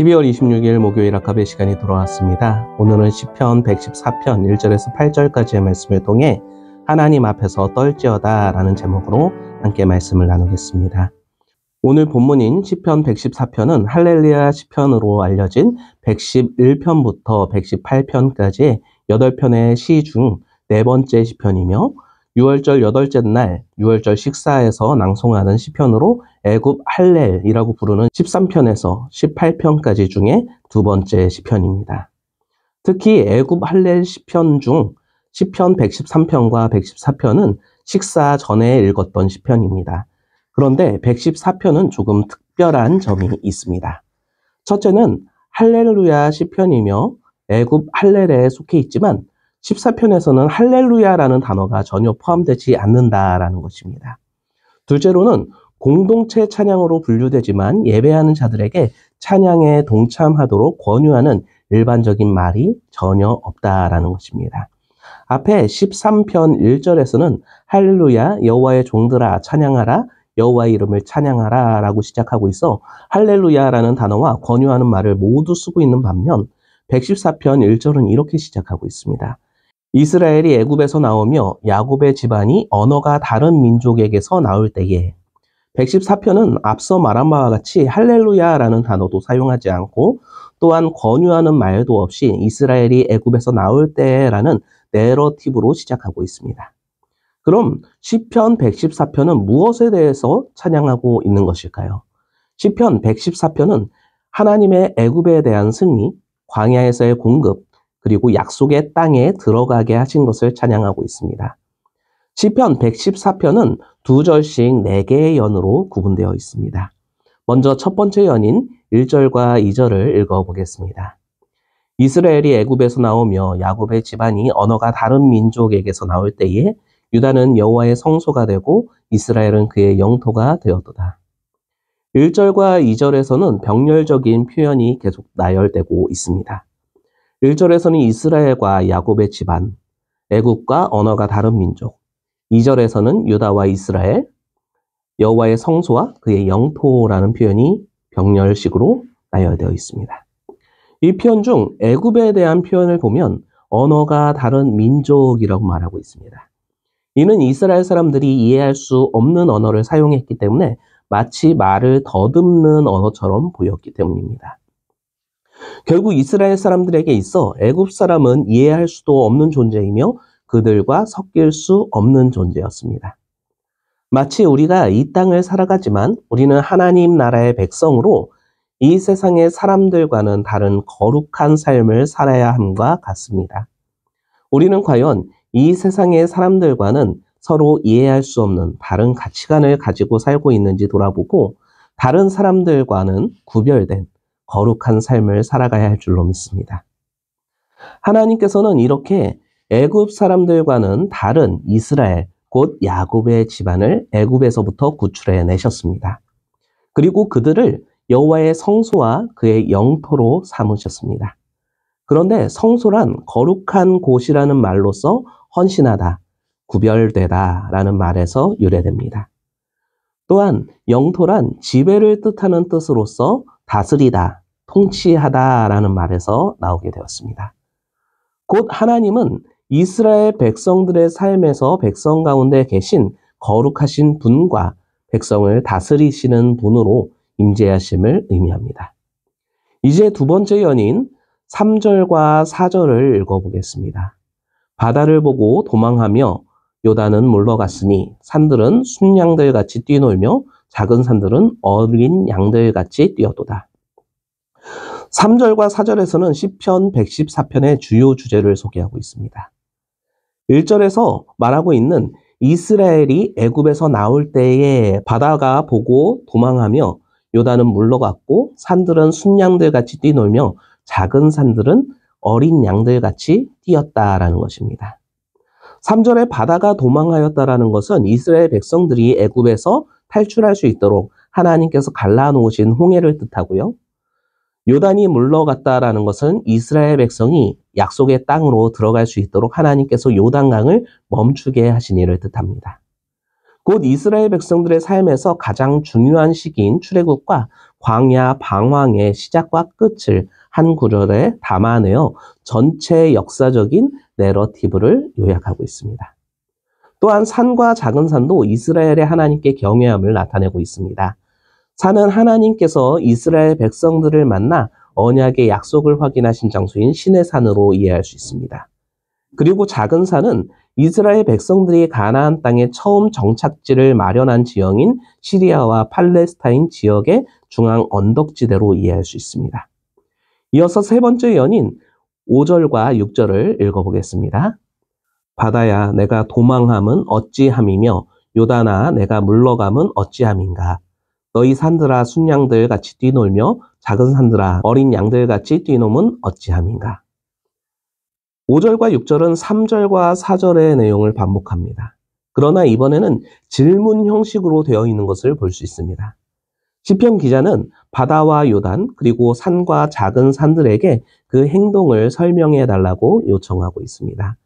12월 26일 목요일 아카베 시간이 돌아왔습니다. 오늘은 시편 114편 1절에서 8절까지의 말씀을 통해 하나님 앞에서 떨지어다 라는 제목으로 함께 말씀을 나누겠습니다. 오늘 본문인 시편 114편은 할렐루야 시편으로 알려진 111편부터 118편까지의 8편의 시 중 4번째 시편이며 6월절 8째 날 6월절 식사에서 낭송하는 시편으로 애굽 할렐이라고 부르는 13편에서 18편까지 중에 2번째 시편입니다. 특히 애굽 할렐 시편 중 시편 113편과 114편은 식사 전에 읽었던 시편입니다. 그런데 114편은 조금 특별한 점이 있습니다. 첫째는 할렐루야 시편이며 애굽 할렐에 속해 있지만 14편에서는 할렐루야라는 단어가 전혀 포함되지 않는다라는 것입니다. 둘째로는 공동체 찬양으로 분류되지만 예배하는 자들에게 찬양에 동참하도록 권유하는 일반적인 말이 전혀 없다라는 것입니다. 앞에 13편 1절에서는 할렐루야 여호와의 종들아 찬양하라 여호와의 이름을 찬양하라 라고 시작하고 있어 할렐루야라는 단어와 권유하는 말을 모두 쓰고 있는 반면 114편 1절은 이렇게 시작하고 있습니다. 이스라엘이 애굽에서 나오며 야곱의 집안이 언어가 다른 민족에게서 나올 때에 114편은 앞서 말한 바와 같이 할렐루야라는 단어도 사용하지 않고 또한 권유하는 말도 없이 이스라엘이 애굽에서 나올 때라는 내러티브로 시작하고 있습니다. 그럼 시편 114편은 무엇에 대해서 찬양하고 있는 것일까요? 시편 114편은 하나님의 애굽에 대한 승리, 광야에서의 공급, 그리고 약속의 땅에 들어가게 하신 것을 찬양하고 있습니다. 시편 114편은 2절씩 4개의 연으로 구분되어 있습니다. 먼저 첫 번째 연인 1절과 2절을 읽어보겠습니다. 이스라엘이 애굽에서 나오며 야곱의 집안이 언어가 다른 민족에게서 나올 때에 유다는 여호와의 성소가 되고 이스라엘은 그의 영토가 되었도다. 1절과 2절에서는 병렬적인 표현이 계속 나열되고 있습니다. 1절에서는 이스라엘과 야곱의 집안, 애굽과 언어가 다른 민족, 2절에서는 유다와 이스라엘, 여호와의 성소와 그의 영토라는 표현이 병렬식으로 나열되어 있습니다. 이 표현 중 애굽에 대한 표현을 보면 언어가 다른 민족이라고 말하고 있습니다. 이는 이스라엘 사람들이 이해할 수 없는 언어를 사용했기 때문에 마치 말을 더듬는 언어처럼 보였기 때문입니다. 결국 이스라엘 사람들에게 있어 애굽 사람은 이해할 수도 없는 존재이며 그들과 섞일 수 없는 존재였습니다. 마치 우리가 이 땅을 살아가지만 우리는 하나님 나라의 백성으로 이 세상의 사람들과는 다른 거룩한 삶을 살아야 함과 같습니다. 우리는 과연 이 세상의 사람들과는 서로 이해할 수 없는 다른 가치관을 가지고 살고 있는지 돌아보고 다른 사람들과는 구별된 거룩한 삶을 살아가야 할 줄로 믿습니다. 하나님께서는 이렇게 애굽 사람들과는 다른 이스라엘, 곧 야곱의 집안을 애굽에서부터 구출해 내셨습니다. 그리고 그들을 여호와의 성소와 그의 영토로 삼으셨습니다. 그런데 성소란 거룩한 곳이라는 말로서 헌신하다, 구별되다 라는 말에서 유래됩니다. 또한 영토란 지배를 뜻하는 뜻으로서 다스리다, 통치하다 라는 말에서 나오게 되었습니다. 곧 하나님은 이스라엘 백성들의 삶에서 백성 가운데 계신 거룩하신 분과 백성을 다스리시는 분으로 임재하심을 의미합니다. 이제 두 번째 연인 3절과 4절을 읽어보겠습니다. 바다를 보고 도망하며 요단은 물러갔으니 산들은 순양들같이 뛰놀며 작은 산들은 어린 양들같이 뛰어도다. 3절과 4절에서는 시편 114편의 주요 주제를 소개하고 있습니다. 1절에서 말하고 있는 이스라엘이 애굽에서 나올 때에 바다가 보고 도망하며 요단은 물러갔고 산들은 순양들같이 뛰놀며 작은 산들은 어린 양들같이 뛰었다라는 것입니다. 3절에 바다가 도망하였다라는 것은 이스라엘 백성들이 애굽에서 탈출할 수 있도록 하나님께서 갈라놓으신 홍해를 뜻하고요. 요단이 물러갔다라는 것은 이스라엘 백성이 약속의 땅으로 들어갈 수 있도록 하나님께서 요단강을 멈추게 하신 일을 뜻합니다. 곧 이스라엘 백성들의 삶에서 가장 중요한 시기인 출애굽과 광야 방황의 시작과 끝을 한 구절에 담아내어 전체 역사적인 내러티브를 요약하고 있습니다. 또한 산과 작은 산도 이스라엘의 하나님께 경외함을 나타내고 있습니다. 산은 하나님께서 이스라엘 백성들을 만나 언약의 약속을 확인하신 장소인 신의 산으로 이해할 수 있습니다. 그리고 작은 산은 이스라엘 백성들이 가나안 땅에 처음 정착지를 마련한 지형인 시리아와 팔레스타인 지역의 중앙 언덕지대로 이해할 수 있습니다. 이어서 세 번째 연인 5절과 6절을 읽어보겠습니다. 바다야 내가 도망함은 어찌함이며 요단아 내가 물러감은 어찌함인가. 너희 산들아 순양들 같이 뛰놀며 작은 산들아 어린 양들 같이 뛰노면 어찌함인가. 5절과 6절은 3절과 4절의 내용을 반복합니다. 그러나 이번에는 질문 형식으로 되어 있는 것을 볼 수 있습니다. 시편 기자는 바다와 요단 그리고 산과 작은 산들에게 그 행동을 설명해 달라고 요청하고 있습니다.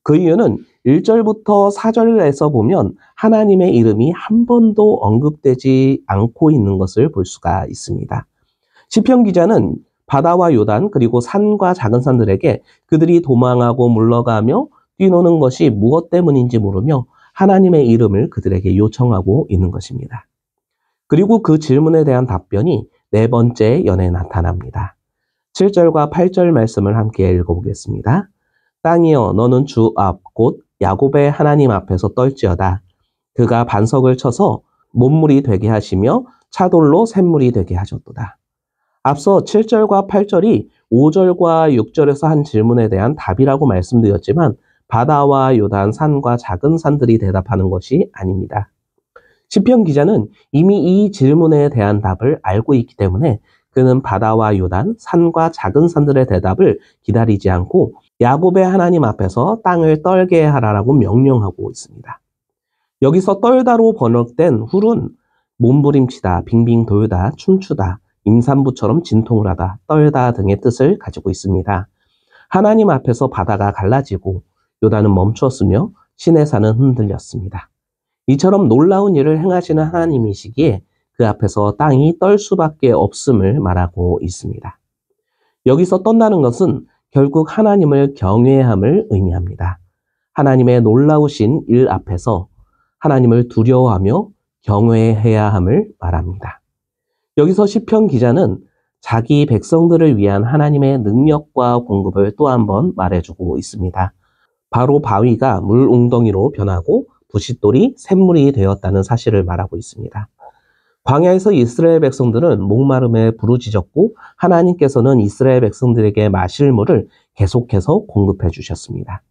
그 이유는 1절부터 4절에서 보면 하나님의 이름이 한 번도 언급되지 않고 있는 것을 볼 수가 있습니다. 시편 기자는 바다와 요단 그리고 산과 작은 산들에게 그들이 도망하고 물러가며 뛰노는 것이 무엇 때문인지 물으며 하나님의 이름을 그들에게 요청하고 있는 것입니다. 그리고 그 질문에 대한 답변이 네 번째 연에 나타납니다. 7절과 8절 말씀을 함께 읽어보겠습니다. 땅이여 너는 주 앞 곧 야곱의 하나님 앞에서 떨지어다. 그가 반석을 쳐서 못물이 되게 하시며 차돌로 샘물이 되게 하셨도다. 앞서 7절과 8절이 5절과 6절에서 한 질문에 대한 답이라고 말씀드렸지만 바다와 요단, 산과 작은 산들이 대답하는 것이 아닙니다. 시편 기자는 이미 이 질문에 대한 답을 알고 있기 때문에 그는 바다와 요단, 산과 작은 산들의 대답을 기다리지 않고 야곱의 하나님 앞에서 땅을 떨게 하라라고 명령하고 있습니다. 여기서 떨다로 번역된 훌은 몸부림치다, 빙빙 돌다, 춤추다, 임산부처럼 진통을 하다, 떨다 등의 뜻을 가지고 있습니다. 하나님 앞에서 바다가 갈라지고 요단은 멈추었으며 시내산은 흔들렸습니다. 이처럼 놀라운 일을 행하시는 하나님이시기에 그 앞에서 땅이 떨 수밖에 없음을 말하고 있습니다. 여기서 떤다는 것은 결국 하나님을 경외함을 의미합니다. 하나님의 놀라우신 일 앞에서 하나님을 두려워하며 경외해야 함을 말합니다. 여기서 시편 기자는 자기 백성들을 위한 하나님의 능력과 공급을 또 한 번 말해주고 있습니다. 바로 바위가 물 웅덩이로 변하고 부싯돌이 샘물이 되었다는 사실을 말하고 있습니다. 광야에서 이스라엘 백성들은 목마름에 부르짖었고 하나님께서는 이스라엘 백성들에게 마실 물을 계속해서 공급해 주셨습니다.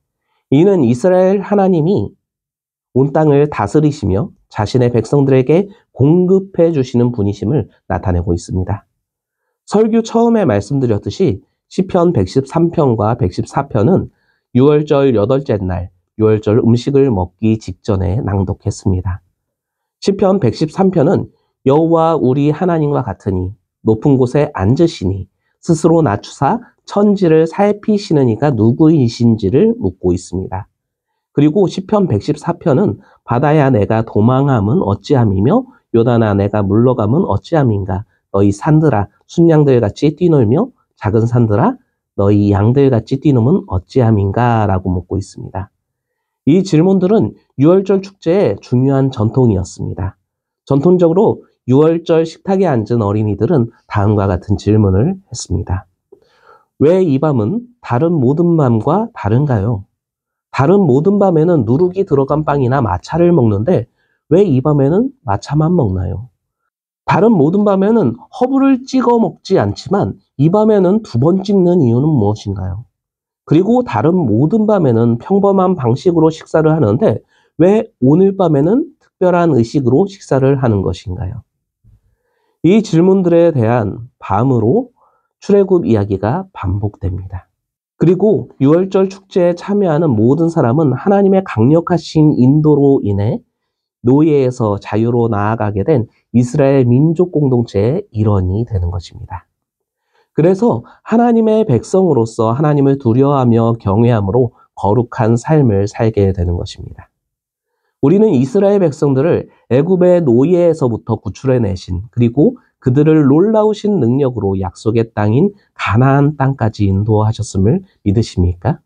이는 이스라엘 하나님이 온 땅을 다스리시며 자신의 백성들에게 공급해 주시는 분이심을 나타내고 있습니다. 설교 처음에 말씀드렸듯이 시편 113편과 114편은 6월절 8째 날 6월절 음식을 먹기 직전에 낭독했습니다. 시편 113편은 여호와 우리 하나님과 같으니 높은 곳에 앉으시니 스스로 낮추사 천지를 살피시는 이가 누구이신지를 묻고 있습니다. 그리고 시편 114편은 바다야 내가 도망함은 어찌함이며 요단아 내가 물러감은 어찌함인가. 너희 산들아 순양들 같이 뛰놀며 작은 산들아 너희 양들 같이 뛰노면 어찌함인가 라고 묻고 있습니다. 이 질문들은 6월절 축제의 중요한 전통이었습니다. 전통적으로 6월절 식탁에 앉은 어린이들은 다음과 같은 질문을 했습니다. 왜 이 밤은 다른 모든 밤과 다른가요? 다른 모든 밤에는 누룩이 들어간 빵이나 마차를 먹는데 왜 이 밤에는 마차만 먹나요? 다른 모든 밤에는 허브를 찍어 먹지 않지만 이 밤에는 2번 찍는 이유는 무엇인가요? 그리고 다른 모든 밤에는 평범한 방식으로 식사를 하는데 왜 오늘 밤에는 특별한 의식으로 식사를 하는 것인가요? 이 질문들에 대한 밤으로 출애굽 이야기가 반복됩니다. 그리고 6월절 축제에 참여하는 모든 사람은 하나님의 강력하신 인도로 인해 노예에서 자유로 나아가게 된 이스라엘 민족 공동체의 일원이 되는 것입니다. 그래서 하나님의 백성으로서 하나님을 두려워하며 경외함으로 거룩한 삶을 살게 되는 것입니다. 우리는 이스라엘 백성들을 애굽의 노예에서부터 구출해내신, 그리고 그들을 놀라우신 능력으로 약속의 땅인 가나안 땅까지 인도하셨음을 믿으십니까?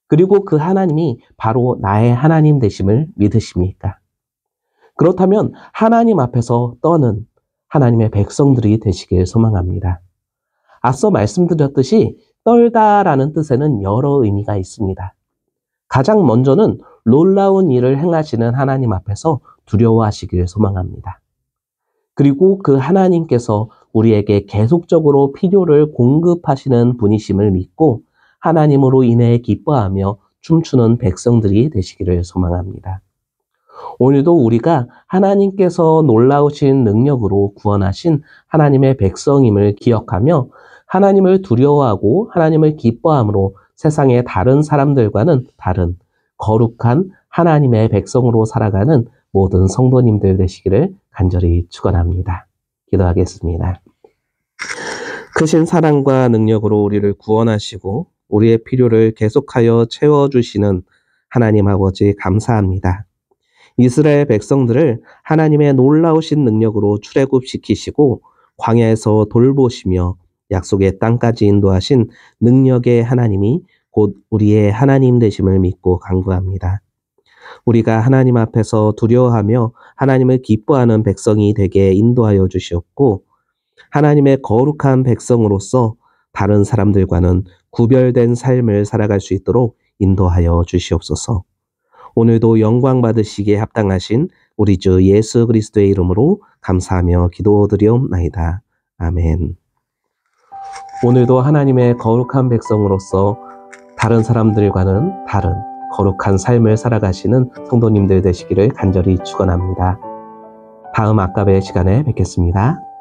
그리고 그 하나님이 바로 나의 하나님 되심을 믿으십니까? 그렇다면 하나님 앞에서 떠는 하나님의 백성들이 되시길 소망합니다. 앞서 말씀드렸듯이 떨다라는 뜻에는 여러 의미가 있습니다. 가장 먼저는 놀라운 일을 행하시는 하나님 앞에서 두려워하시길 소망합니다. 그리고 그 하나님께서 우리에게 계속적으로 필요를 공급하시는 분이심을 믿고 하나님으로 인해 기뻐하며 춤추는 백성들이 되시기를 소망합니다. 오늘도 우리가 하나님께서 놀라우신 능력으로 구원하신 하나님의 백성임을 기억하며 하나님을 두려워하고 하나님을 기뻐함으로 세상의 다른 사람들과는 다른 거룩한 하나님의 백성으로 살아가는 모든 성도님들 되시기를 간절히 축원합니다. 기도하겠습니다. 크신 사랑과 능력으로 우리를 구원하시고 우리의 필요를 계속하여 채워주시는 하나님 아버지 감사합니다. 이스라엘 백성들을 하나님의 놀라우신 능력으로 출애굽시키시고 광야에서 돌보시며 약속의 땅까지 인도하신 능력의 하나님이 곧 우리의 하나님 되심을 믿고 간구합니다. 우리가 하나님 앞에서 두려워하며 하나님을 기뻐하는 백성이 되게 인도하여 주시옵고 하나님의 거룩한 백성으로서 다른 사람들과는 구별된 삶을 살아갈 수 있도록 인도하여 주시옵소서. 오늘도 영광 받으시기에 합당하신 우리 주 예수 그리스도의 이름으로 감사하며 기도드리옵나이다. 아멘. 오늘도 하나님의 거룩한 백성으로서 다른 사람들과는 다른 거룩한 삶을 살아가시는 성도님들 되시기를 간절히 축원합니다. 다음 아까베 시간에 뵙겠습니다.